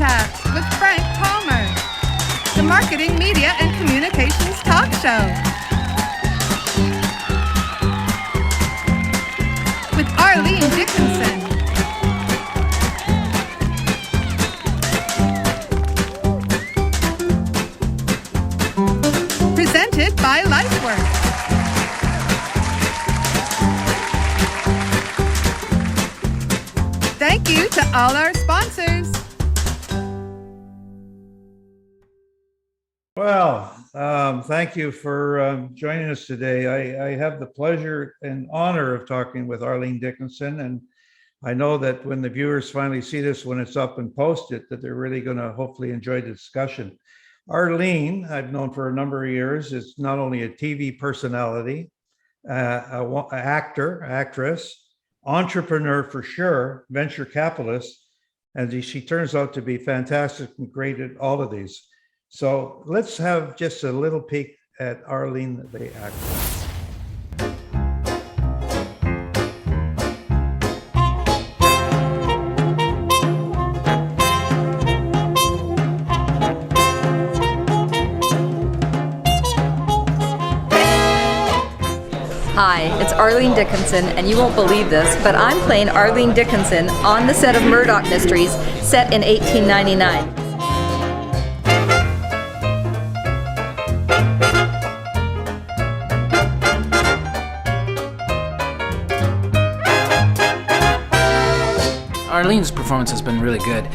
CHATS with Frank Palmer, the marketing, media, and communications talk show. With Arlene Dickinson. Presented by LifeWorks. Thank you to all our sponsors. Well, thank you for joining us today. I have the pleasure and honor of talking with Arlene Dickinson, and I know that when the viewers finally see this, when it's up and posted, that they're really going to hopefully enjoy the discussion. Arlene, I've known for a number of years, is not only a TV personality, actress, entrepreneur for sure, venture capitalist, and she turns out to be fantastic and great at all of these. So let's have just a little peek at Arlene the actress. Hi, it's Arlene Dickinson, and you won't believe this, but I'm playing Arlene Dickinson on the set of Murdoch Mysteries, set in 1899. Arlene's performance has been really good.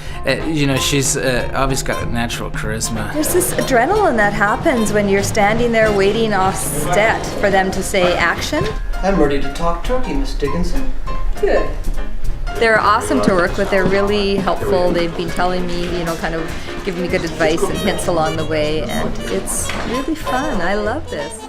She's obviously got a natural charisma. There's this adrenaline that happens when you're standing there waiting off set for them to say action. I'm ready to talk turkey, Miss Dickinson. Good. They're awesome to work with. They're really helpful. They've been telling me, kind of giving me good advice and hints along the way, and it's really fun. I love this.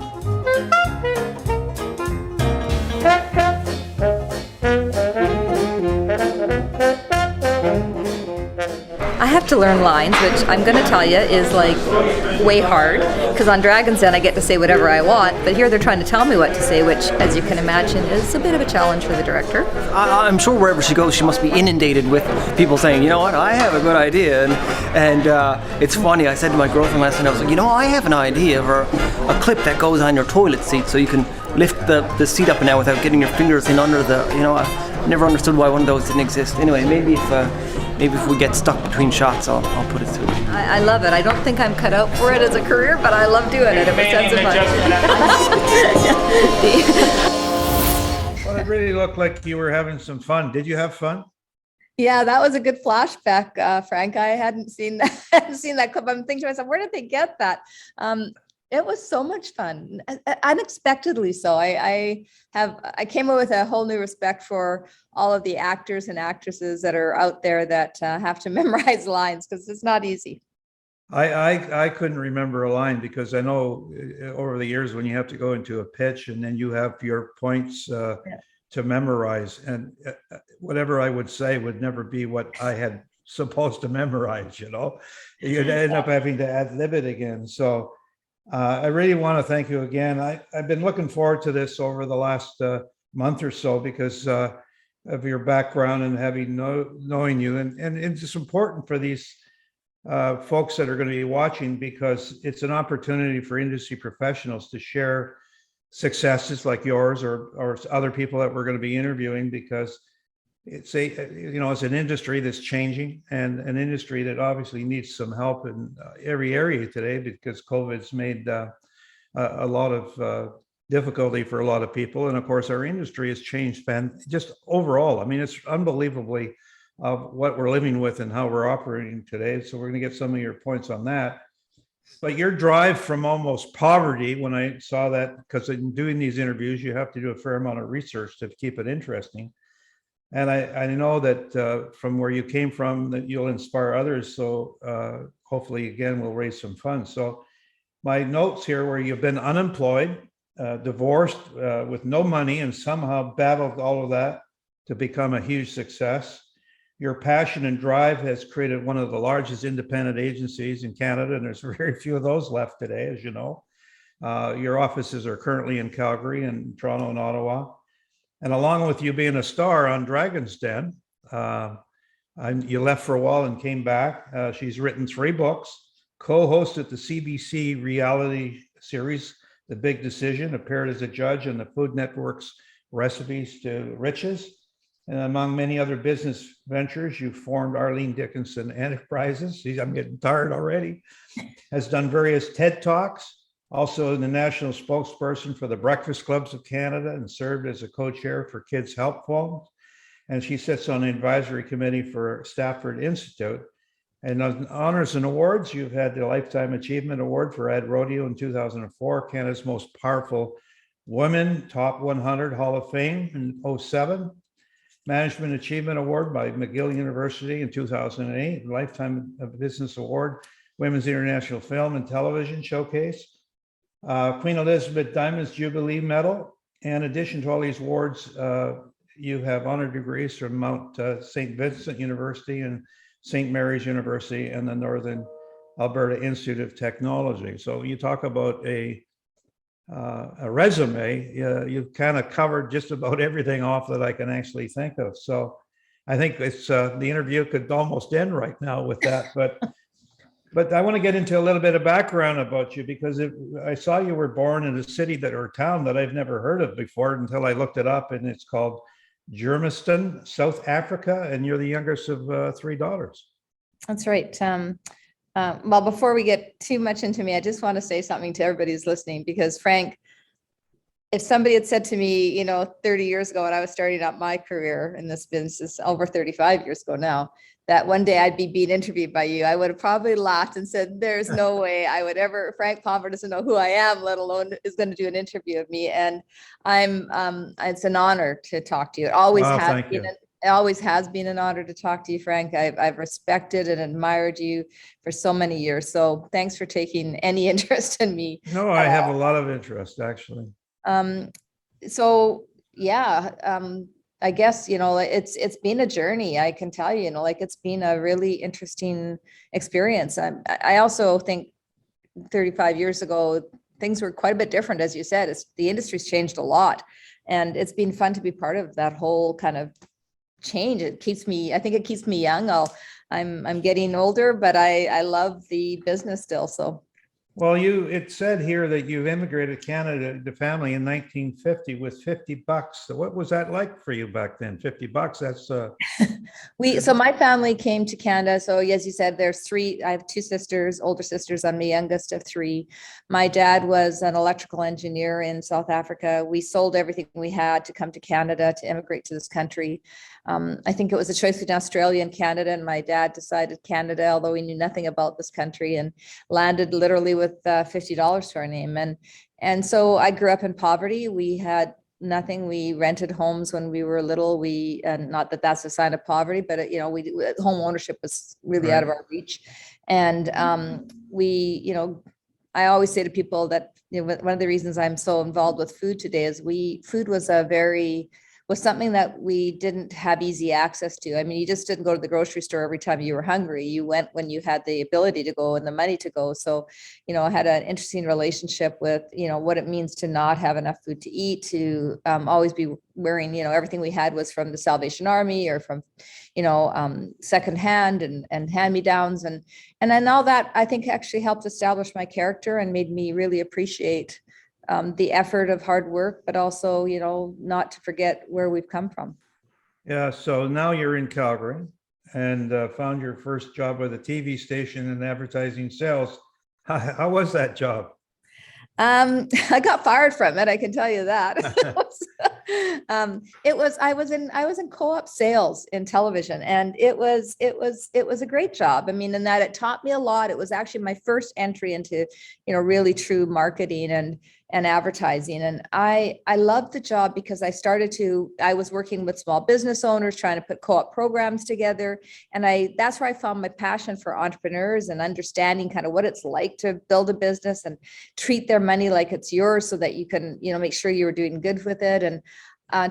I have to learn lines, which I'm going to tell you is like way hard, because on Dragon's Den I get to say whatever I want, but here they're trying to tell me what to say, which, as you can imagine, is a bit of a challenge for the director. I'm sure wherever she goes, she must be inundated with people saying, you know what, I have a good idea. And it's funny, I said to my girlfriend last night, I was like, I have an idea for a clip that goes on your toilet seat so you can lift the seat up and down without getting your fingers in under the, I never understood why one of those didn't exist. Anyway, maybe if we get stuck between shots, I'll put it through. I love it. I don't think I'm cut out for it as a career, but I love doing it. It was sense of fun. Well, it really looked like you were having some fun. Did you have fun? Yeah, that was a good flashback, Frank. I hadn't seen that clip. I'm thinking to myself, where did they get that? It was so much fun, unexpectedly so. I came up with a whole new respect for all of the actors and actresses that are out there that have to memorize lines, because it's not easy. I couldn't remember a line, because I know over the years when you have to go into a pitch and then you have your points to memorize, and whatever I would say would never be what I had supposed to memorize. You'd end up having to ad-lib it again. So I really want to thank you again. I've been looking forward to this over the last month or so, because of your background and knowing you, and it's just important for these folks that are going to be watching, because it's an opportunity for industry professionals to share successes like yours or other people that we're going to be interviewing, because it's it's an industry that's changing, and an industry that obviously needs some help in every area today, because COVID's made a lot of difficulty for a lot of people. And of course, our industry has changed just overall. I mean, it's unbelievably what we're living with and how we're operating today. So we're going to get some of your points on that. But your drive from almost poverty, when I saw that, because in doing these interviews, you have to do a fair amount of research to keep it interesting. And I know that from where you came from, that you'll inspire others. So hopefully, again, we'll raise some funds. So my notes here, where you've been unemployed, divorced, with no money, and somehow battled all of that to become a huge success. Your passion and drive has created one of the largest independent agencies in Canada, and there's very few of those left today, as you know. Your offices are currently in Calgary and Toronto and Ottawa. And along with you being a star on Dragon's Den, You left for a while and came back. She's written 3 books, co-hosted the CBC reality series, The Big Decision, appeared as a judge on the Food Network's Recipes to Riches. And among many other business ventures, you formed Arlene Dickinson Enterprises. See, I'm getting tired already. Has done various TED Talks, also the national spokesperson for the Breakfast Clubs of Canada, and served as a co-chair for Kids Help Phone. And she sits on the advisory committee for Stafford Institute. And on honors and awards, you've had the Lifetime Achievement Award for Ad Rodeo in 2004, Canada's Most Powerful Women Top 100 Hall of Fame in 2007. Management Achievement Award by McGill University in 2008, Lifetime Business Award, Women's International Film and Television Showcase, Queen Elizabeth Diamond's Jubilee Medal. In addition to all these awards, you have honor degrees from Mount St. Vincent University and St. Mary's University and the Northern Alberta Institute of Technology. So you talk about a resume, you've kind of covered just about everything off that I can actually think of. So I think it's the interview could almost end right now with that, but I want to get into a little bit of background about you, because I saw you were born in a city or town that I've never heard of before until I looked it up, and it's called Germiston, South Africa, and you're the youngest of 3 daughters. That's right. Well, before we get too much into me, I just want to say something to everybody who's listening, because Frank, if somebody had said to me, 30 years ago when I was starting out my career in this business, over 35 years ago now, that one day I'd be being interviewed by you, I would have probably laughed and said, there's no way I would ever, Frank Palmer doesn't know who I am, let alone is going to do an interview of me. And it's an honor to talk to you. It always has been. It always has been an honor to talk to you, Frank. I've respected and admired you for so many years. So thanks for taking any interest in me. No, I have a lot of interest, actually. So yeah, I guess, it's been a journey. I can tell you, it's been a really interesting experience. I also think 35 years ago, things were quite a bit different. As you said, the industry's changed a lot, and it's been fun to be part of that whole kind of change. I think it keeps me young. I'm getting older, but I love the business still. So, well, it said here that you immigrated to Canada, the family, in 1950 with $50. So what was that like for you back then? $50, that's so my family came to Canada. So as you said, there's 3, I have 2 sisters, older sisters. I'm the youngest of 3. My dad was an electrical engineer in South Africa. We sold everything we had to come to Canada, to immigrate to this country. I think it was a choice between Australia and Canada, and my dad decided Canada, although he knew nothing about this country, and landed literally with $50 to our name. And so I grew up in poverty. We had nothing. We rented homes when we were little. And not that that's a sign of poverty, but home ownership was really out of our reach. And I always say to people that one of the reasons I'm so involved with food today is food was something that we didn't have easy access to. I mean, you just didn't go to the grocery store every time you were hungry. You went when you had the ability to go and the money to go. So, I had an interesting relationship with, what it means to not have enough food to eat, to always be wearing, everything we had was from the Salvation Army or from, secondhand and hand-me-downs. And then all that, I think, actually helped establish my character and made me really appreciate the effort of hard work, but also, not to forget where we've come from. Yeah. So now you're in Calgary and found your first job with a TV station in advertising sales. How was that job? I got fired from it. I can tell you that. I was in co-op sales in television, and it was a great job. I mean, in that it taught me a lot. It was actually my first entry into, really true marketing and advertising. And I loved the job because I was working with small business owners, trying to put co-op programs together. And that's where I found my passion for entrepreneurs and understanding kind of what it's like to build a business and treat their money like it's yours, so that you can, make sure you were doing good with it. And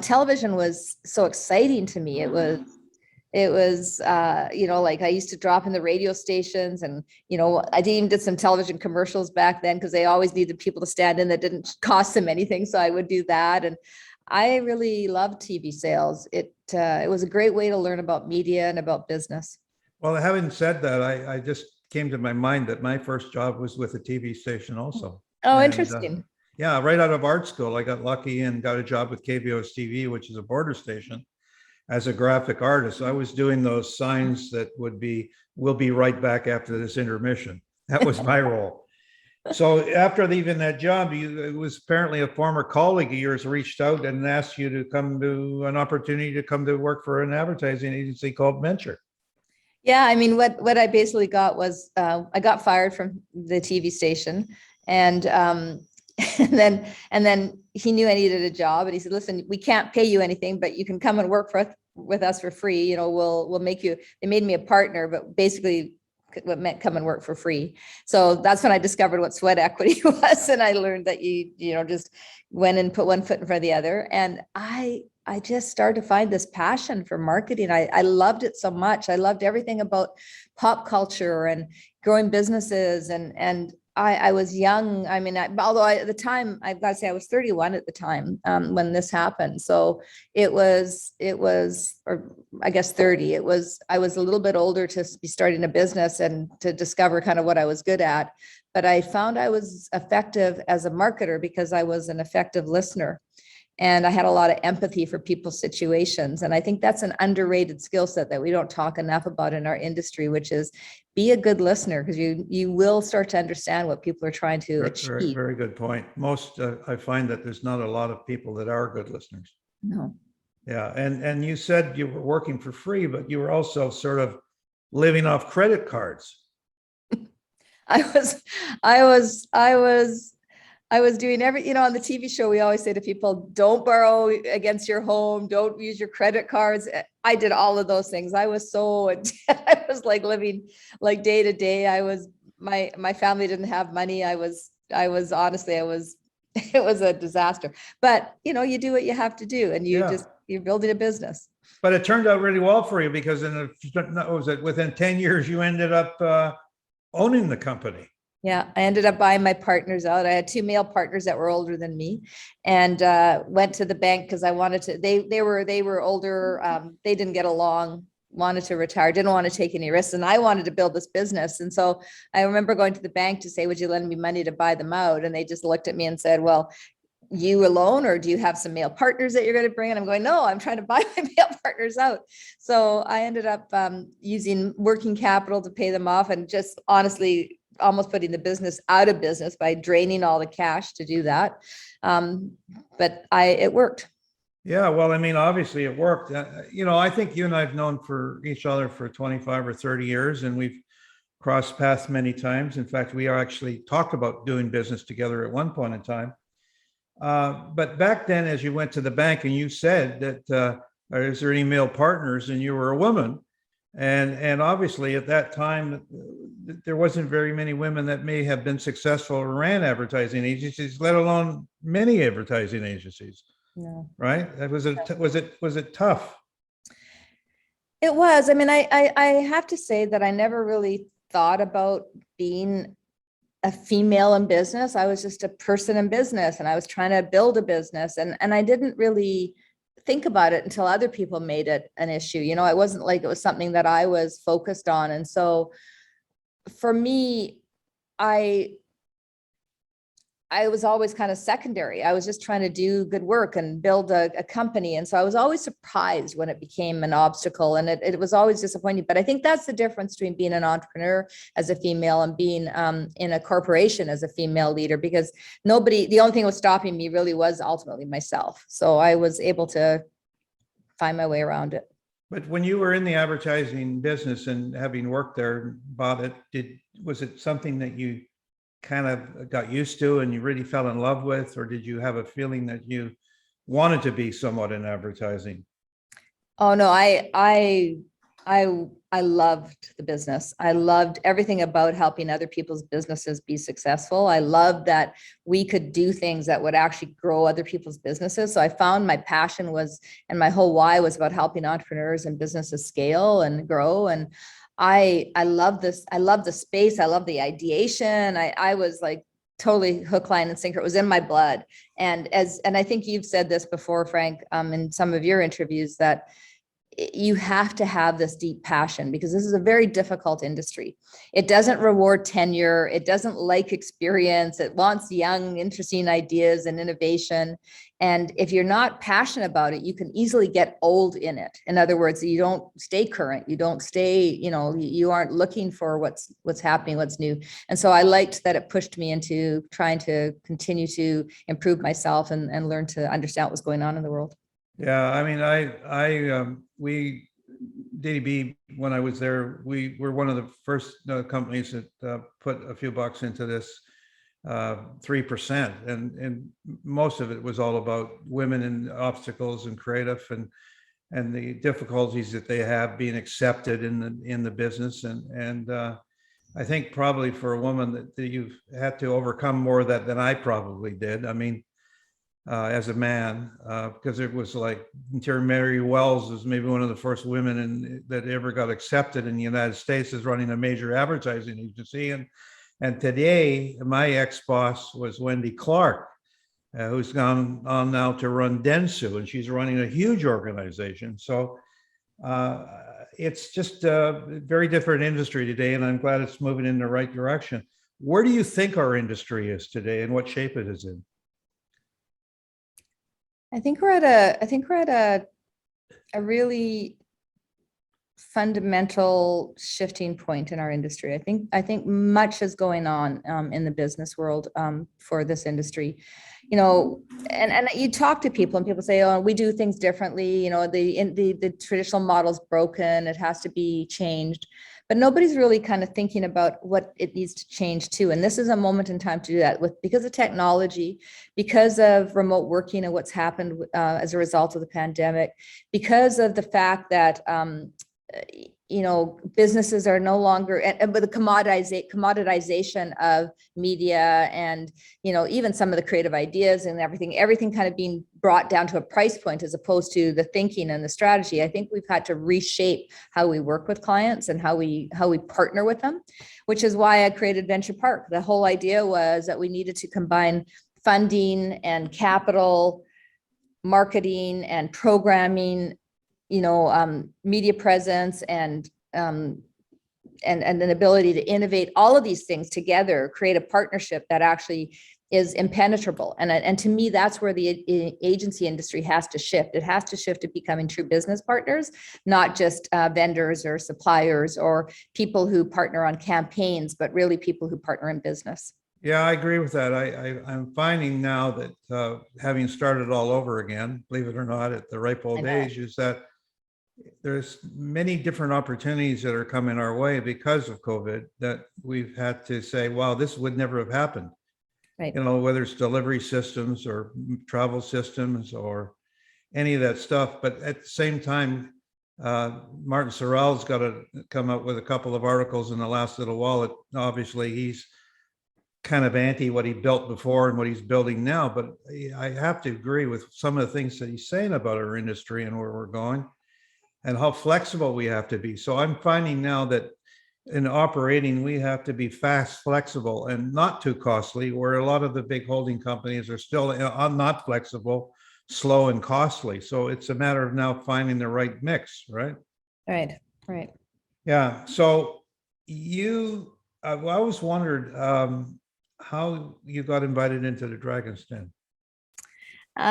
television was so exciting to me. It was, like I used to drop in the radio stations, and, I even did some television commercials back then because they always needed people to stand in that didn't cost them anything. So I would do that. And I really loved TV sales. It was a great way to learn about media and about business. Well, having said that, I just came to my mind that my first job was with a TV station also. Oh, And, interesting. yeah, right out of art school, I got lucky and got a job with KBOS TV, which is a border station, as a graphic artist. I was doing those signs that would be, "We'll be right back after this intermission." That was my role. So after leaving that job, it was apparently a former colleague of yours reached out and asked you to come to an opportunity to come to work for an advertising agency called Venture. Yeah, I mean, what I basically got was I got fired from the TV station, and and then he knew I needed a job, and he said, "Listen, we can't pay you anything, but you can come and work with us for free. You know, we'll make you." They made me a partner, but basically what meant come and work for free. So that's when I discovered what sweat equity was, and I learned that you just went and put one foot in front of the other, and I just started to find this passion for marketing. I loved it so much. I loved everything about pop culture and growing businesses. And I was young. I mean, although at the time, I've got to say I was 31 at the time when this happened. So it was, or I guess 30. I was a little bit older to be starting a business and to discover kind of what I was good at. But I found I was effective as a marketer because I was an effective listener. And I had a lot of empathy for people's situations. And I think that's an underrated skill set that we don't talk enough about in our industry, which is be a good listener, because you will start to understand what people are trying to achieve. Very, very good point. Most, I find that there's not a lot of people that are good listeners. No. Yeah. And you said you were working for free, but you were also sort of living off credit cards. I was doing on the TV show, we always say to people, don't borrow against your home, don't use your credit cards. I did all of those things. I was I was like living like day to day. My family didn't have money. It was a disaster, but you do what you have to do, and you're building a business. But it turned out really well for you, because within 10 years, you ended up owning the company. Yeah, I ended up buying my partners out. I had 2 male partners that were older than me, and went to the bank because I wanted to. They were older. They didn't get along. Wanted to retire. Didn't want to take any risks, and I wanted to build this business. And so I remember going to the bank to say, "Would you lend me money to buy them out?" And they just looked at me and said, "Well, you alone, or do you have some male partners that you're going to bring?" And I'm going, "No, I'm trying to buy my male partners out." So I ended up using working capital to pay them off, and just honestly, almost putting the business out of business by draining all the cash to do that. But it worked. Yeah, well, I mean, obviously it worked. I think you and I've known for each other for 25 or 30 years, and we've crossed paths many times. In fact, we are actually talked about doing business together at one point in time. But back then, as you went to the bank and you said that, is there any male partners? And you were a woman. And obviously at that time, there wasn't very many women that may have been successful or ran advertising agencies, let alone many advertising agencies. No. Right? Was it tough? It was. I mean, I have to say that I never really thought about being a female in business. I was just a person in business, and I was trying to build a business, and I didn't really think about it until other people made it an issue. It wasn't like it was something that I was focused on. And so for me, I was always kind of secondary. I was just trying to do good work and build a company. And so I was always surprised when it became an obstacle, and it was always disappointing. But I think that's the difference between being an entrepreneur as a female and being in a corporation as a female leader, because the only thing that was stopping me really was ultimately myself. So I was able to find my way around it. But when you were in the advertising business and having worked there, bought it, was it something that you kind of got used to and you really fell in love with, or did you have a feeling that you wanted to be somewhat in advertising? Oh no, I loved the business. I loved everything about helping other people's businesses be successful. I loved that we could do things that would actually grow other people's businesses. So I found my passion and my whole why was about helping entrepreneurs and businesses scale and grow. And I love this. I love the space. I love the ideation. I was like totally hook, line, and sinker. It was in my blood. And I think you've said this before, Frank, in some of your interviews, that you have to have this deep passion, because this is a very difficult industry. It doesn't reward tenure. It doesn't like experience. It wants young, interesting ideas and innovation. And if you're not passionate about it, you can easily get old in it. In other words, you don't stay current. You don't stay, you aren't looking for what's happening, what's new. And so I liked that it pushed me into trying to continue to improve myself and learn to understand what was going on in the world. Yeah, I mean, we DDB, when I was there, we were one of the first companies that put a few bucks into this 3%, and most of it was all about women and obstacles and creative and the difficulties that they have being accepted in the business, and I think probably for a woman that you've had to overcome more of that than I probably did. I mean, as a man, because it was like Mary Wells was maybe one of the first women that ever got accepted in the United States as running a major advertising agency. And today, my ex-boss was Wendy Clark, who's gone on now to run Dentsu, and she's running a huge organization. So it's just a very different industry today, and I'm glad it's moving in the right direction. Where do you think our industry is today, and what shape it is in? I think we're at a really fundamental shifting point in our industry. I think much is going on in the business world for this industry. And you talk to people and people say, oh, we do things differently. The traditional model's broken. It has to be changed. But nobody's really kind of thinking about what it needs to change to. And this is a moment in time to do that because of technology, because of remote working and what's happened as a result of the pandemic, because of the fact that businesses are no longer, and with the commoditization of media and, even some of the creative ideas and everything kind of being brought down to a price point as opposed to the thinking and the strategy. I think we've had to reshape how we work with clients and how we partner with them, which is why I created Venturepark. The whole idea was that we needed to combine funding and capital, marketing and programming, media presence and an ability to innovate, all of these things together, create a partnership that actually is impenetrable. And to me, that's where the agency industry has to shift. It has to shift to becoming true business partners, not just vendors or suppliers or people who partner on campaigns, but really people who partner in business. Yeah, I agree with that. I'm finding now that having started all over again, believe it or not, at the ripe old age, is that there's many different opportunities that are coming our way because of COVID that we've had to say, wow, this would never have happened. Right. Whether it's delivery systems or travel systems or any of that stuff. But at the same time, Martin Sorrell's got to come up with a couple of articles in the last little while. Obviously, he's kind of anti what he built before and what he's building now. But I have to agree with some of the things that he's saying about our industry and where we're going and how flexible we have to be. So I'm finding now that in operating, we have to be fast, flexible, and not too costly, where a lot of the big holding companies are still not flexible, slow, and costly. So it's a matter of now finding the right mix, right? Right. Yeah. So I always wondered how you got invited into the Dragon's Den.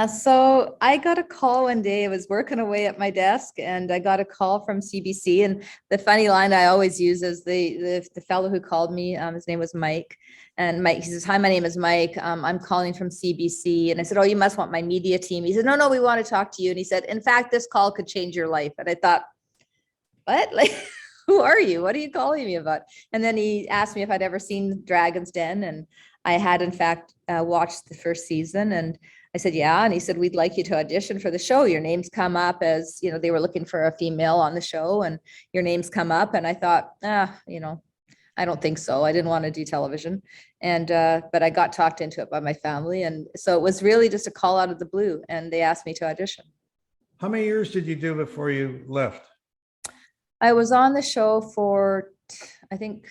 So I got a call one day. I was working away at my desk and I got a call from CBC, and the funny line I always use is the fellow who called me, his name was Mike, and Mike, he says, hi, my name is Mike. I'm calling from CBC. And I said, oh, you must want my media team. He said, no, we want to talk to you. And he said, in fact, this call could change your life. And I thought, what? Like, who are you? What are you calling me about? And then he asked me if I'd ever seen Dragon's Den. And I had, in fact, watched the first season. And I said, yeah. And he said, we'd like you to audition for the show. Your names come up as, they were looking for a female on the show and your names come up. And I thought, I don't think so. I didn't want to do television. And, but I got talked into it by my family. And so it was really just a call out of the blue. And they asked me to audition. How many years did you do before you left? I was on the show for, I think,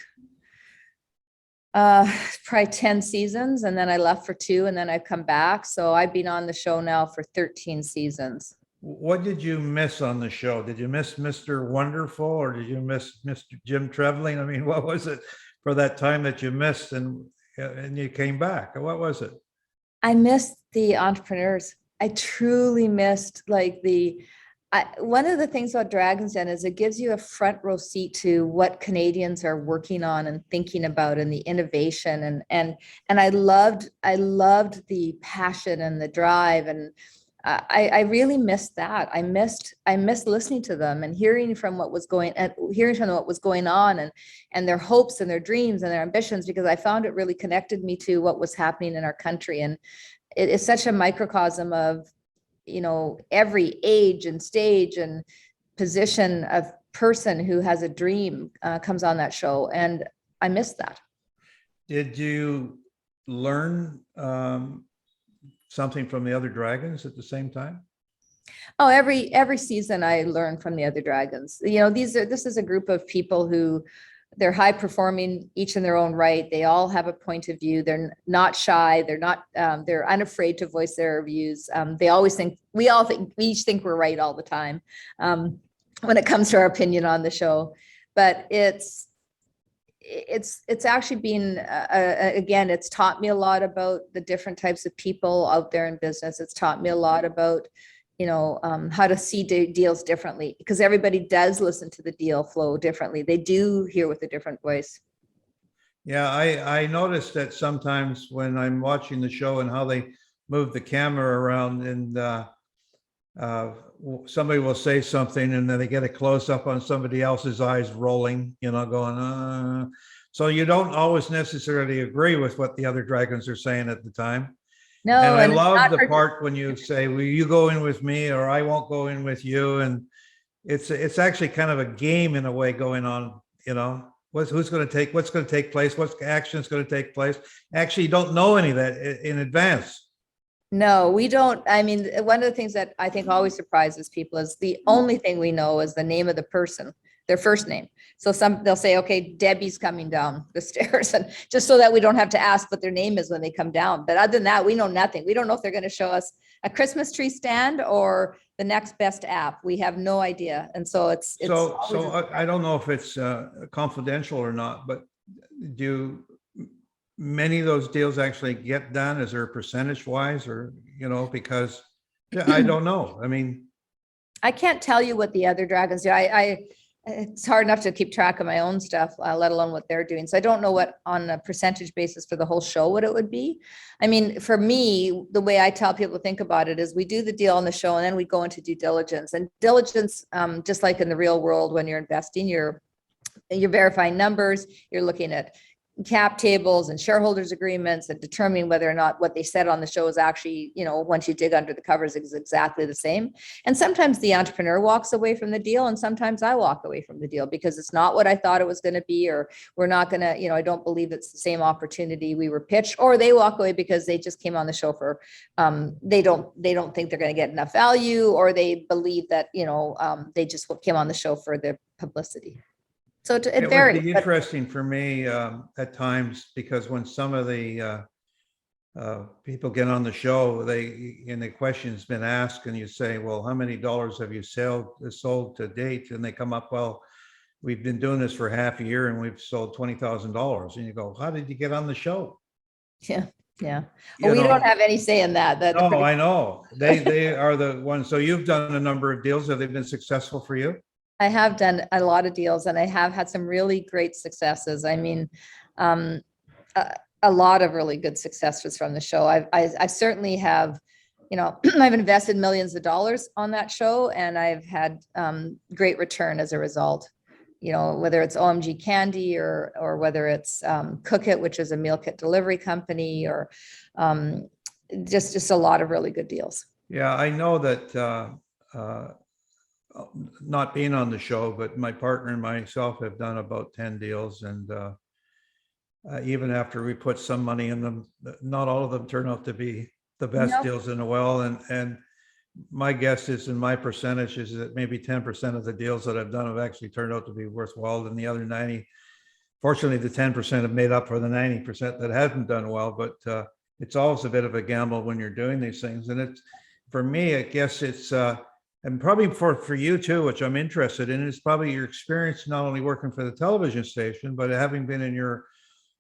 Probably 10 seasons, and then I left for 2, and then I've come back. So I've been on the show now for 13 seasons. What did you miss on the show? Did you miss Mr. Wonderful, or did you miss Mr. Jim Trevelyan? I mean, what was it for that time that you missed and you came back? What was it? I missed the entrepreneurs. I truly missed like one of the things about Dragon's Den is it gives you a front row seat to what Canadians are working on and thinking about, and the innovation, and I loved the passion and the drive, and I really missed that. I missed listening to them and hearing from what was going on, and their hopes and their dreams and their ambitions, because I found it really connected me to what was happening in our country. And it is such a microcosm of, every age and stage and position of person who has a dream comes on that show. And I missed that. Did you learn something from the other dragons at the same time? Oh, every season I learn from the other dragons. This is a group of people who they're high performing, each in their own right. They all have a point of view. They're not shy. They're unafraid to voice their views. We each think we're right all the time when it comes to our opinion on the show. But it's actually been, again, it's taught me a lot about the different types of people out there in business. It's taught me a lot about, how to see deals differently, because everybody does listen to the deal flow differently. They do hear with a different voice. Yeah, I noticed that sometimes when I'm watching the show and how they move the camera around, and somebody will say something and then they get a close up on somebody else's eyes rolling, going, so you don't always necessarily agree with what the other dragons are saying at the time. No, and I love the part when you say, will you go in with me, or I won't go in with you. And it's actually kind of a game in a way going on, what's going to take place, what action is going to take place. Actually, you don't know any of that in advance. No, we don't. I mean, one of the things that I think always surprises people is the only thing we know is the name of the person, their first name. So they'll say, okay, Debbie's coming down the stairs, and just so that we don't have to ask what their name is when they come down. But other than that, we know nothing. We don't know if they're going to show us a Christmas tree stand or the next best app. We have no idea. And so it's so I don't know if it's confidential or not, but do many of those deals actually get done? Is there a percentage wise, or, because I don't know. I mean, I can't tell you what the other dragons do. It's hard enough to keep track of my own stuff, let alone what they're doing. So I don't know what on a percentage basis for the whole show, what it would be. I mean, for me, the way I tell people to think about it is we do the deal on the show and then we go into due diligence. And diligence, just like in the real world, when you're investing, you're verifying numbers, you're looking at cap tables and shareholders agreements and determining whether or not what they said on the show is actually, once you dig under the covers, is exactly the same. And sometimes the entrepreneur walks away from the deal, and sometimes I walk away from the deal because it's not what I thought it was going to be, or we're not going to, I don't believe it's the same opportunity we were pitched, or they walk away because they just came on the show for, they don't think they're going to get enough value, or they believe that, they just came on the show for the publicity. So it varies. Would be interesting for me at times, because when some of the people get on the show, the question's been asked, and you say, well, how many dollars have you sold to date? And they come up, well, we've been doing this for half a year and we've sold $20,000. And you go, how did you get on the show? Yeah. Well, we don't have any say in that. No, I know. They are the ones. So you've done a number of deals. Have they been successful for you? I have done a lot of deals, and I have had some really great successes. I mean, a lot of really good successes from the show. I certainly have, I've invested millions of dollars on that show, and I've had great return as a result. Whether it's OMG Candy or whether it's Cook It, which is a meal kit delivery company, or just a lot of really good deals. Yeah, I know that. Not being on the show, but my partner and myself have done about 10 deals, and even after we put some money in them, not all of them turn out to be the best deals in a while. And my guess is, and my percentage is, that maybe 10% of the deals that I've done have actually turned out to be worthwhile, and the other 90% fortunately, the 10% have made up for the 90% that hasn't done well, but it's always a bit of a gamble when you're doing these things. And it's, for me, I guess it's, and probably for you too, which I'm interested in, is probably your experience not only working for the television station, but having been in your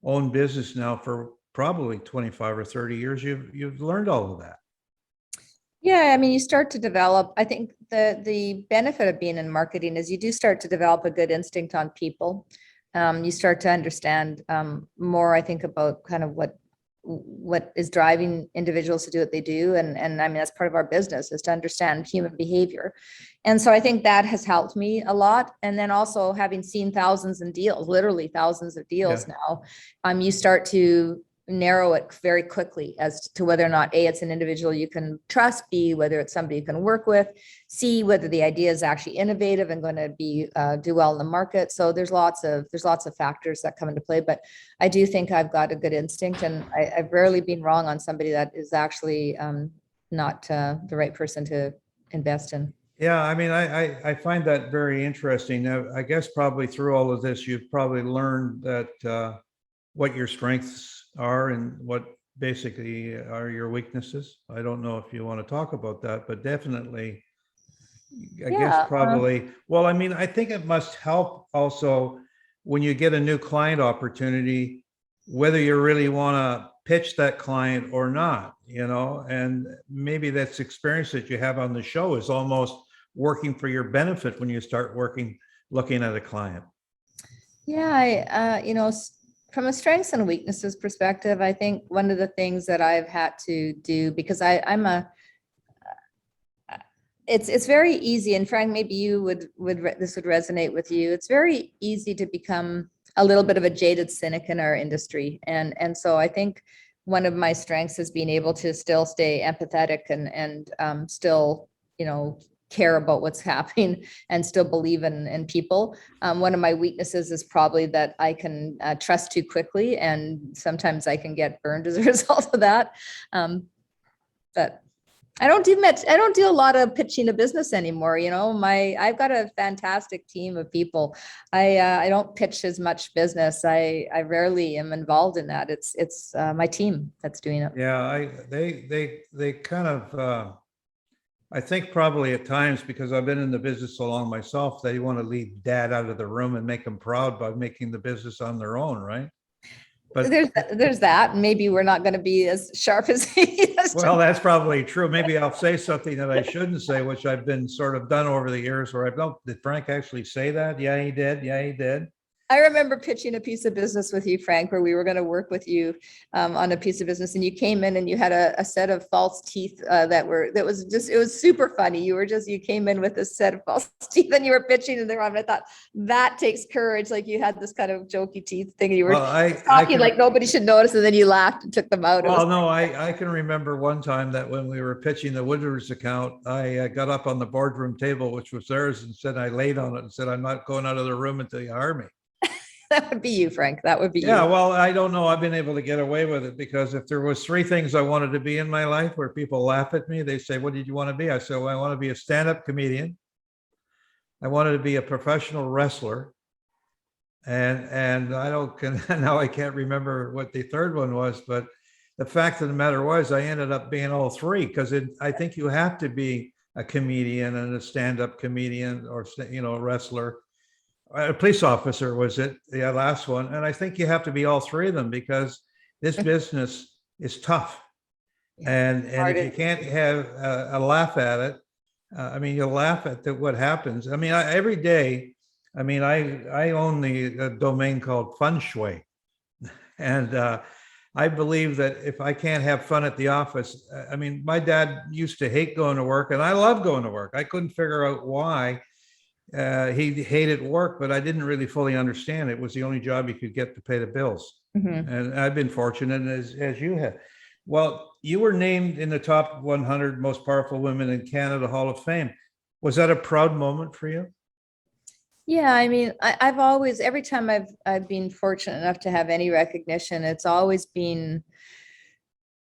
own business now for probably 25 or 30 years, you've learned all of that. Yeah, I mean, you start to develop, I think the benefit of being in marketing is you do start to develop a good instinct on people. You start to understand more, I think, about kind of what is driving individuals to do what they do. And I mean, that's part of our business, is to understand human behavior. And so I think that has helped me a lot. And then also having seen thousands of deals, literally thousands of deals now, you start to narrow it very quickly as to whether or not A, it's an individual you can trust, B, whether it's somebody you can work with, C, whether the idea is actually innovative and going to be do well in the market. So there's lots of factors that come into play, but I do think I've got a good instinct, and I've rarely been wrong on somebody that is actually not the right person to invest in. Yeah, I mean, I find that very interesting. I guess probably through all of this, you've probably learned that what your strengths are and what basically are your weaknesses. I don't know if you want to talk about that, but definitely, I guess probably, well, I mean, I think it must help also when you get a new client opportunity, whether you really want to pitch that client or not, you know, and maybe that's experience that you have on the show is almost working for your benefit when you start looking at a client. Yeah, you know, from a strengths and weaknesses perspective, I think one of the things that I've had to do, because it's very easy, and Frank, maybe you this would resonate with you. It's very easy to become a little bit of a jaded cynic in our industry. And so I think one of my strengths is being able to still stay empathetic and still, you know, care about what's happening and still believe in people. One of my weaknesses is probably that I can trust too quickly, and sometimes I can get burned as a result of that. But I don't do a lot of pitching a business anymore. You know, I've got a fantastic team of people. I don't pitch as much business. I rarely am involved in that. It's my team that's doing it. Yeah, they kind of, I think probably at times, because I've been in the business so long myself, they want to leave dad out of the room and make him proud by making the business on their own, right? But there's that. Maybe we're not going to be as sharp as he is. Well, that's probably true. Maybe I'll say something that I shouldn't say, which I've been sort of done over the years where did Frank actually say that? Yeah, he did. Yeah, he did. I remember pitching a piece of business with you, Frank, where we were going to work with you on a piece of business, and you came in and you had a set of false teeth it was super funny. You came in with a set of false teeth and you were pitching in the room. And I thought that takes courage. Like you had this kind of jokey teeth thing. And you were talking like nobody should notice, and then you laughed and took them out. Well, no, I can remember one time that when we were pitching the Woodward's account, I got up on the boardroom table, which was theirs, and said, I laid on it and said, I'm not going out of the room until you hire me. That would be you, Frank. That would be you. Yeah, well, I don't know. I've been able to get away with it because if there was 3 things I wanted to be in my life where people laugh at me, they say, what did you want to be? I said, well, I want to be a stand-up comedian. I wanted to be a professional wrestler. And now I can't remember what the third one was, but the fact of the matter was I ended up being all 3 because I think you have to be a comedian and a stand-up comedian or, you know, a wrestler. A police officer was it, the last one. And I think you have to be all 3 of them because this business is tough. And if you can't have a laugh at it, I mean, you'll laugh at what happens. I mean, every day, I mean, I own the domain called Feng Shui. And I believe that if I can't have fun at the office, I mean, my dad used to hate going to work and I love going to work. I couldn't figure out why. He hated work, but I didn't really fully understand. It was the only job you could get to pay the bills. Mm-hmm. And I've been fortunate as you have. Well, you were named in the top 100 most powerful women in Canada Hall of Fame. Was that a proud moment for you? Yeah, I mean, I've always, every time I've been fortunate enough to have any recognition, it's always been,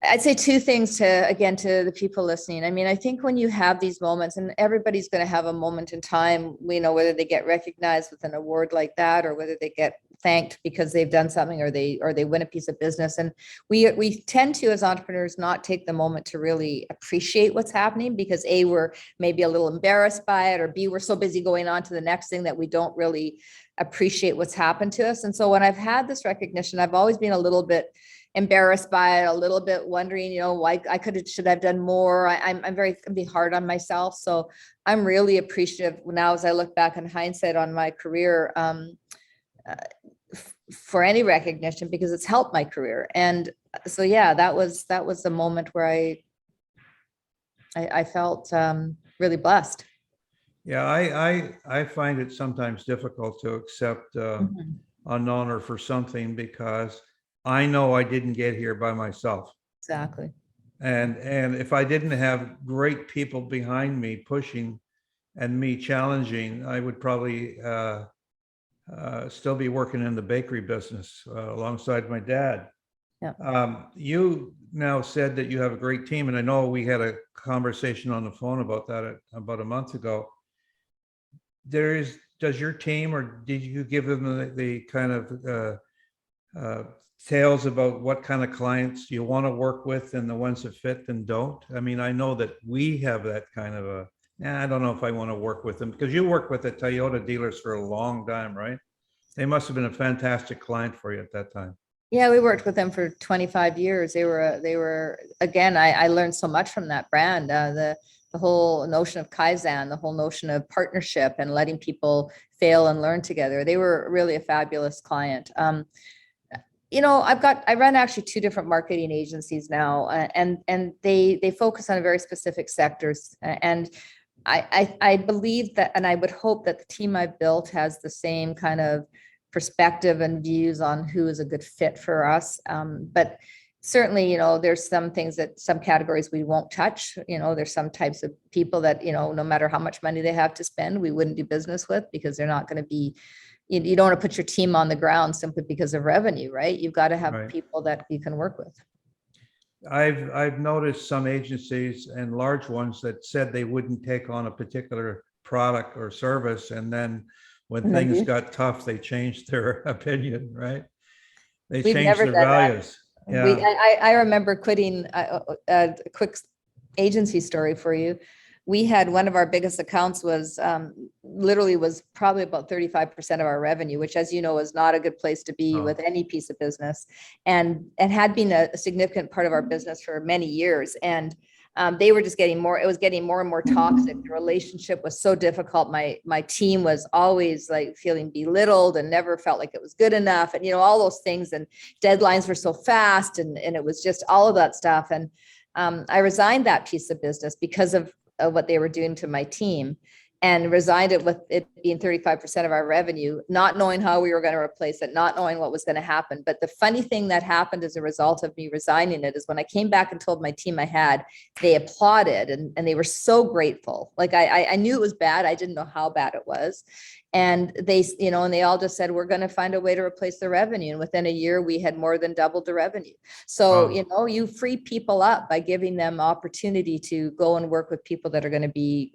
I'd say 2 things to the people listening. I mean, I think when you have these moments, and everybody's going to have a moment in time, you know, whether they get recognized with an award like that or whether they get thanked because they've done something, or they win a piece of business. And we tend to, as entrepreneurs, not take the moment to really appreciate what's happening, because A, we're maybe a little embarrassed by it, or B, we're so busy going on to the next thing that we don't really appreciate what's happened to us. And so when I've had this recognition, I've always been a little bit embarrassed by it, a little bit wondering, why should I've done more. I'm very can be hard on myself. So I'm really appreciative now as I look back in hindsight on my career, for any recognition, because it's helped my career. And so, yeah, that was the moment where I felt really blessed. Yeah, I find it sometimes difficult to accept an honor for something, because I know I didn't get here by myself. Exactly. And if I didn't have great people behind me pushing and me challenging, I would probably still be working in the bakery business alongside my dad. Yeah. You now said that you have a great team, and I know we had a conversation on the phone about that about a month ago. Does your team, or did you give them the kind of tales about what kind of clients you want to work with and the ones that fit and don't? I mean, I know that we have that kind of I don't know if I want to work with them, because you worked with the Toyota dealers for a long time, right? They must have been a fantastic client for you at that time. Yeah, we worked with them for 25 years. They were again, I learned so much from that brand. The whole notion of Kaizen, the whole notion of partnership and letting people fail and learn together. They were really a fabulous client. I run actually two different marketing agencies now, and they focus on very specific sectors. And I believe that, and I would hope that the team I've built has the same kind of perspective and views on who is a good fit for us. But certainly, there's some things some categories we won't touch. There's some types of people that, no matter how much money they have to spend, we wouldn't do business with, because they're not going to be, you don't want to put your team on the ground simply because of revenue, right? You've got to have Right. people that you can work with. I've noticed some agencies, and large ones, that said they wouldn't take on a particular product or service, and then when And then things you- got tough, they changed their opinion, right? They We've changed never their done that. values. Yeah. I remember quitting a quick agency story for you. We had one of our biggest accounts was probably about 35% of our revenue, which, as you know, is not a good place to be with any piece of business, and had been a significant part of our business for many years. And they were just getting more, it was getting more and more toxic. The relationship was so difficult. My team was always like feeling belittled and never felt like it was good enough. And, all those things, and deadlines were so fast, and it was just all of that stuff. And I resigned that piece of business because of what they were doing to my team, and resigned it with it being 35% of our revenue, not knowing how we were going to replace it, not knowing what was going to happen. But the funny thing that happened as a result of me resigning it is when I came back and told my team they applauded, and they were so grateful. Like I knew it was bad. I didn't know how bad it was. And they, and they all just said, we're going to find a way to replace the revenue. And within a year, we had more than doubled the revenue. So, you free people up by giving them opportunity to go and work with people that are going to be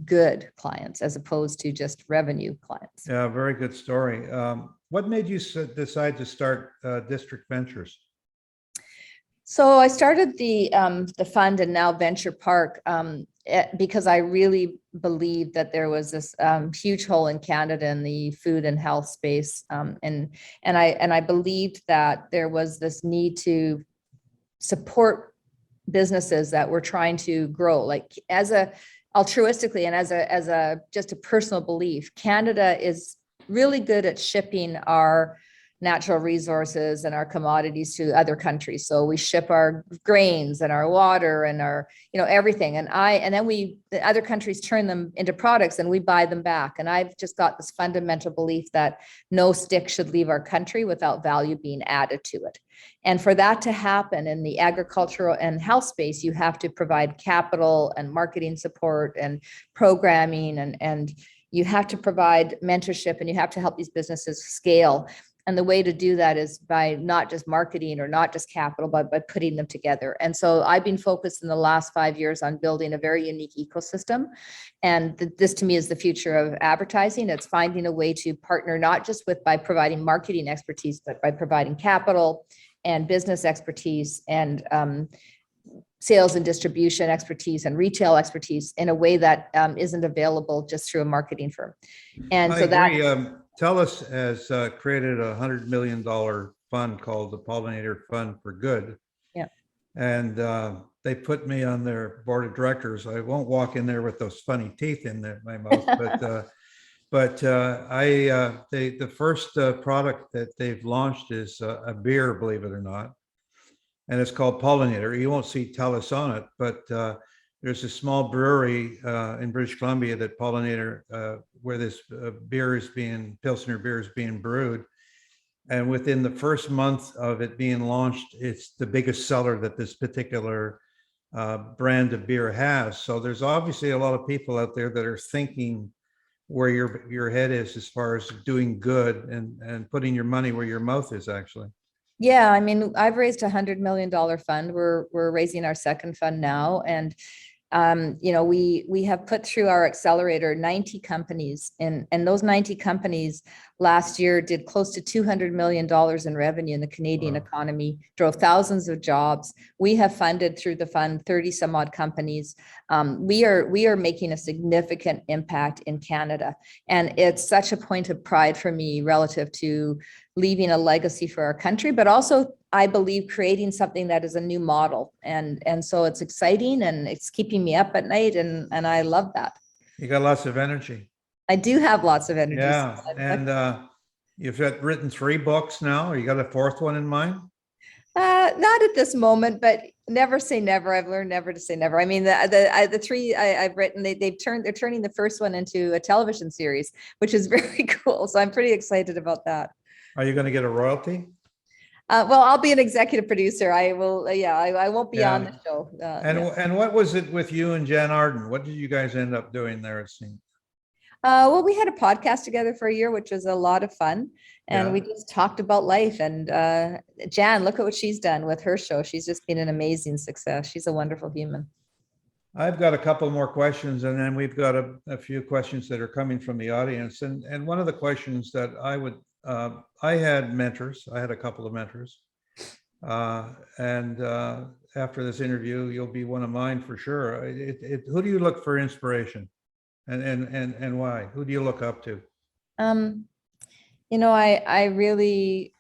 good clients, as opposed to just revenue clients. Yeah, very good story. What made you decide to start District Ventures? So I started the fund, and now Venturepark, because I really believed that there was this huge hole in Canada in the food and health space, and I believed that there was this need to support businesses that were trying to grow, like altruistically, and as a just a personal belief. Canada is really good at shipping our natural resources and our commodities to other countries. So we ship our grains and our water and our, everything. And then the other countries turn them into products, and we buy them back. And I've just got this fundamental belief that no stick should leave our country without value being added to it. And for that to happen in the agricultural and health space, you have to provide capital and marketing support and programming, and you have to provide mentorship, and you have to help these businesses scale. And the way to do that is by not just marketing or not just capital, but by putting them together. And so I've been focused in the last 5 years on building a very unique ecosystem. And this to me is the future of advertising. It's finding a way to partner, not just by providing marketing expertise, but by providing capital and business expertise and sales and distribution expertise and retail expertise in a way that isn't available just through a marketing firm. And so that TELUS has created $100 million fund called the Pollinator Fund for Good. Yeah. And they put me on their board of directors. I won't walk in there with those funny teeth in my mouth, but the first product that they've launched is a beer, believe it or not. And it's called Pollinator. You won't see TELUS on it, but there's a small brewery in British Columbia that Pollinator, where this Pilsner beer is being brewed. And within the first month of it being launched, it's the biggest seller that this particular brand of beer has. So there's obviously a lot of people out there that are thinking where your head is as far as doing good and putting your money where your mouth is, actually. Yeah, I mean, I've raised $100 million fund. We're raising our second fund now. And we have put through our accelerator 90 companies, and those 90 companies last year did close to $200 million in revenue in the Canadian economy, drove thousands of jobs. We have funded through the fund 30 some odd companies. We are making a significant impact in Canada, and it's such a point of pride for me relative to leaving a legacy for our country, but also I believe creating something that is a new model. And so it's exciting and it's keeping me up at night. And I love that. You got lots of energy. I do have lots of energy. Yeah. And you've written 3 books now. You got a 4th one in mind? Not at this moment, but never say never. I've learned never to say never. I mean, the 3 I've written, they're turning the first one into a television series, which is very cool. So I'm pretty excited about that. Are you going to get a royalty? Well, I'll be an executive producer. I will. I won't be on the show. And what was it with you and Jan Arden? What did you guys end up doing there? It seemed. Well, we had a podcast together for a year, which was a lot of fun. And we just talked about life. And Jan, look at what she's done with her show. She's just been an amazing success. She's a wonderful human. I've got a couple more questions, and then we've got a few questions that are coming from the audience. And one of the questions that I had mentors. I had a couple of mentors. And after this interview, you'll be one of mine for sure. Who do you look for inspiration, and why? Who do you look up to? I really,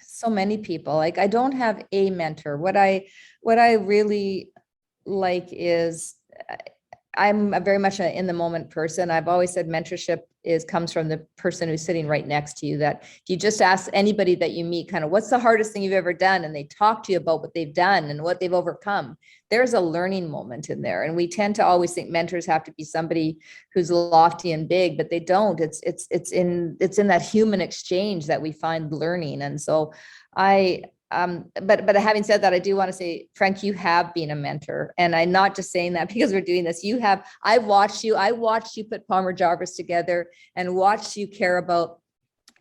so many people. Like, I don't have a mentor. What I really like is I'm a very much an in the moment person. I've always said mentorship comes from the person who's sitting right next to you. That if you just ask anybody that you meet, kind of, what's the hardest thing you've ever done? And they talk to you about what they've done and what they've overcome. There's a learning moment in there. And we tend to always think mentors have to be somebody who's lofty and big, but they don't. It's in that human exchange that we find learning. And so but having said that, I do want to say, Frank, you have been a mentor, and I'm not just saying that because we're doing this. I watched you put Palmer Jarvis together and watched you care about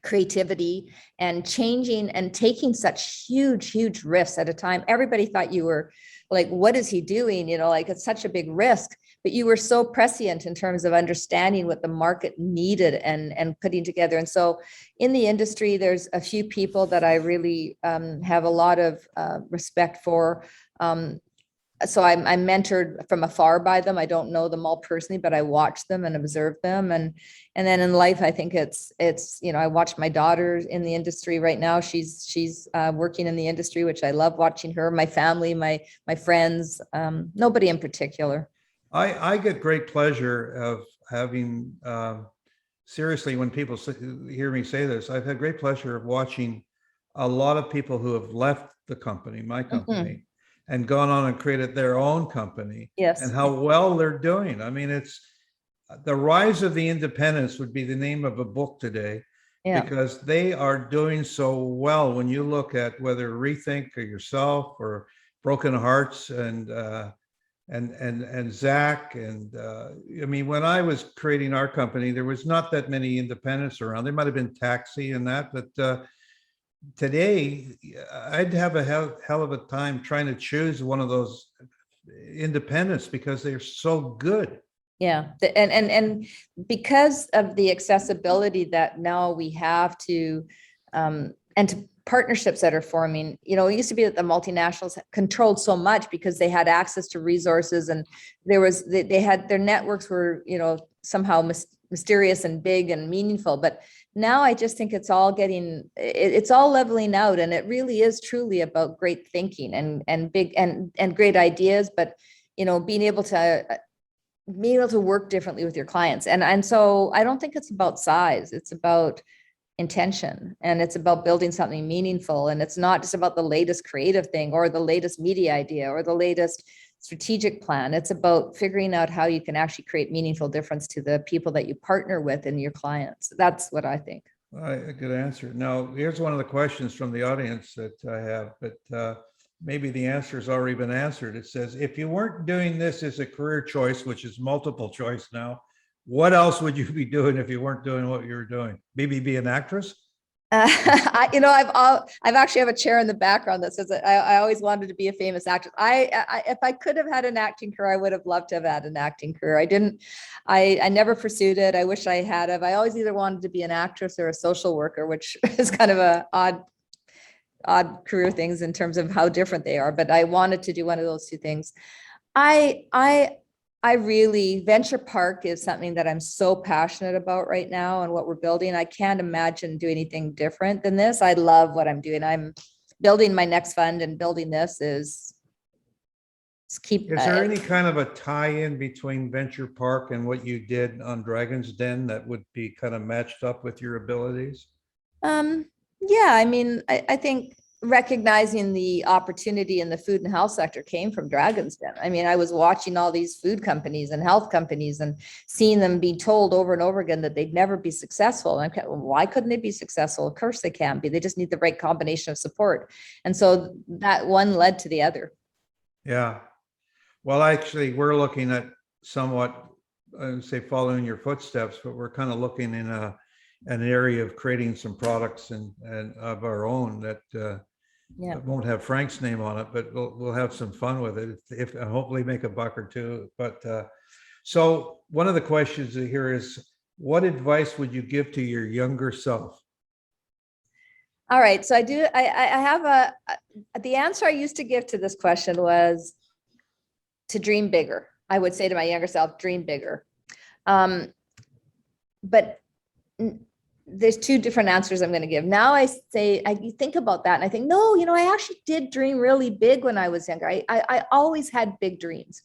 creativity and changing and taking such huge risks at a time. Everybody thought you were like, what is he doing? Like, it's such a big risk, but you were so prescient in terms of understanding what the market needed and putting together. And so in the industry, there's a few people that I really have a lot of respect for. So I'm mentored from afar by them. I don't know them all personally, but I watch them and observe them. And then in life, I think it's I watch my daughter in the industry right now. She's working in the industry, which I love watching her, my family, my friends, nobody in particular. I get great pleasure of having, seriously, when people hear me say this, I've had great pleasure of watching a lot of people who have left the company, my company, and gone on and created their own company. Yes. And how well they're doing. I mean, it's The Rise of the Independents would be the name of a book today, because they are doing so well. When you look at whether Rethink or yourself or Broken Hearts and and Zach. And I mean, when I was creating our company, there was not that many independents around. There might have been Taxi and that, but today I'd have a hell of a time trying to choose one of those independents because they're so good. Yeah, and because of the accessibility that now we have to, and to partnerships that are forming, you know, it used to be that the multinationals controlled so much because they had access to resources, and they had, their networks were, you know, somehow mysterious and big and meaningful. But now I just think it's all it's all leveling out, and it really is truly about great thinking and big and great ideas, but, you know, being able to work differently with your clients. And so I don't think it's about size. It's about intention, and it's about building something meaningful. And it's not just about the latest creative thing or the latest media idea or the latest strategic plan. It's about figuring out how you can actually create meaningful difference to the people that you partner with and your clients. That's what I think. A good answer. Now, here's one of the questions from the audience that I have, but maybe the answer has already been answered. It says, if you weren't doing this as a career choice, which is multiple choice now, what else would you be doing if you weren't doing what you were doing? Maybe be an actress? You know, I've actually have a chair in the background that says that I always wanted to be a famous actress. If I could have had an acting career, I would have loved to have had an acting career. I never pursued it. I wish I had. I always either wanted to be an actress or a social worker, which is kind of a odd career things in terms of how different they are. But I wanted to do one of those two things. I really, Venturepark is something that I'm so passionate about right now and what we're building. I can't imagine doing anything different than this. I love what I'm doing. I'm building my next fund, and building this is keep. Is there any kind of a tie-in between Venturepark and what you did on Dragon's Den that would be kind of matched up with your abilities? Yeah, I mean, I think recognizing the opportunity in the food and health sector came from Dragon's Den. I mean, I was watching all these food companies and health companies and seeing them be told over and over again that they'd never be successful. And why couldn't they be successful? Of course they can be. They just need the right combination of support. And so that one led to the other. Yeah. Well, actually, we're looking at somewhat, I would say, following your footsteps, but we're kind of looking in an area of creating some products and of our own that won't have Frank's name on it, but we'll have some fun with it if hopefully make a buck or two. But so one of the questions here is, what advice would you give to your younger self? All right, so I have the answer I used to give to this question was to dream bigger. I would say to my younger self, dream bigger. But there's two different answers I'm going to give. Now I think about that and I think, no, you know, I actually did dream really big when I was younger. I always had big dreams,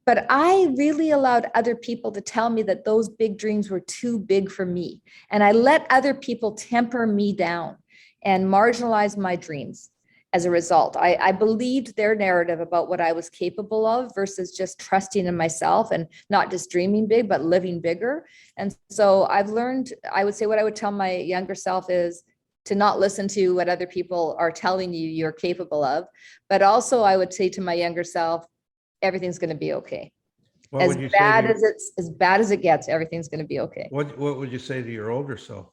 but I really allowed other people to tell me that those big dreams were too big for me. And I let other people temper me down and marginalize my dreams. As a result, I believed their narrative about what I was capable of versus just trusting in myself and not just dreaming big, but living bigger. And so I've learned, I would say what I would tell my younger self is to not listen to what other people are telling you you're capable of. But also I would say to my younger self, everything's going to be okay. As bad as it gets, everything's going to be okay. What would you say to your older self?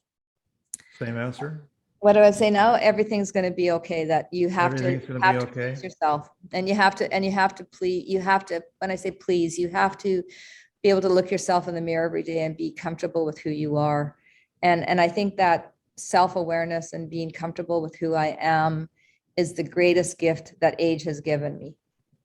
Same answer? What do I say now? Everything's going to be okay. That you have to please yourself, and you have to please. You have to. When I say please, you have to be able to look yourself in the mirror every day and be comfortable with who you are. And I think that self-awareness and being comfortable with who I am is the greatest gift that age has given me.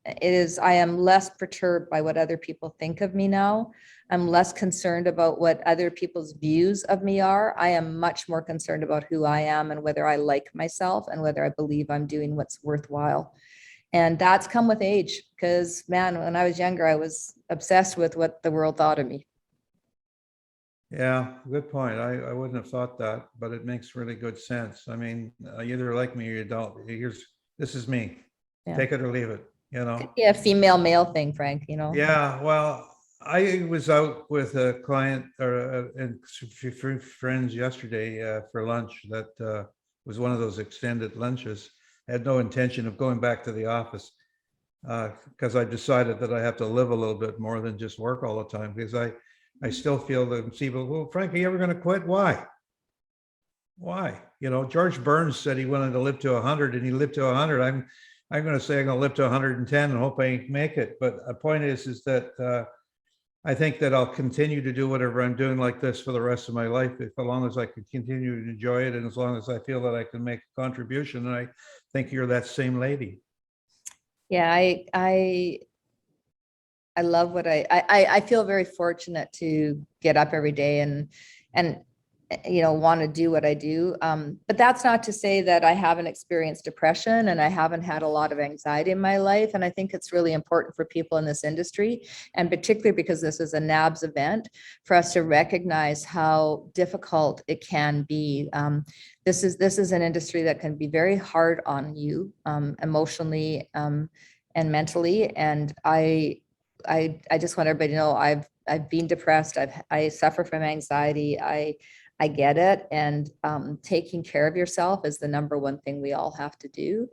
I am less perturbed by what other people think of me now. I'm less concerned about what other people's views of me are. I am much more concerned about who I am and whether I like myself and whether I believe I'm doing what's worthwhile. And that's come with age, because man, when I was younger, I was obsessed with what the world thought of me. Yeah, good point. I wouldn't have thought that, but it makes really good sense. I mean, you either like me or you don't. This is me. Yeah. Take it or leave it, you know? Yeah, female male thing, Frank, you know? Yeah, well, I was out with a client and friends yesterday for lunch. That was one of those extended lunches. I had no intention of going back to the office. because I decided that I have to live a little bit more than just work all the time, because I still feel that people, well, Frank, are you ever going to quit? Why? You know, George Burns said he wanted to live to 100 and he lived to 100. I'm going to say I'm going to live to 110 and hope I make it. But the point is that I think that I'll continue to do whatever I'm doing like this for the rest of my life, as long as I can continue to enjoy it and as long as I feel that I can make a contribution. And I think you're that same lady. Yeah, I love what I feel very fortunate to get up every day and you know, want to do what I do. But that's not to say that I haven't experienced depression and I haven't had a lot of anxiety in my life. And I think it's really important for people in this industry, and particularly because this is a NABS event, for us to recognize how difficult it can be. This is an industry that can be very hard on you emotionally and mentally. And I just want everybody to know I've been depressed. I suffer from anxiety. I get it. And taking care of yourself is the number one thing we all have to do.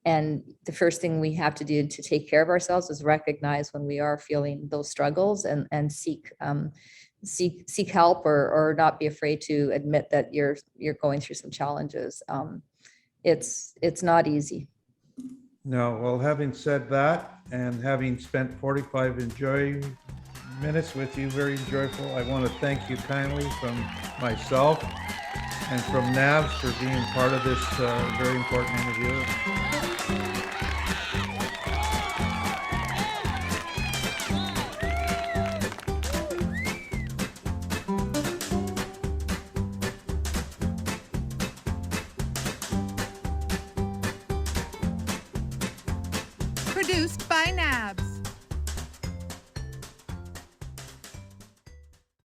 And the first thing we have to do to take care of ourselves is recognize when we are feeling those struggles and seek help, or not be afraid to admit that you're going through some challenges. It's not easy. No, well, having said that, and having spent 45 enjoying minutes with you, very enjoyable, I want to thank you kindly from myself and from NABS for being part of this very important interview. Produced by NABS.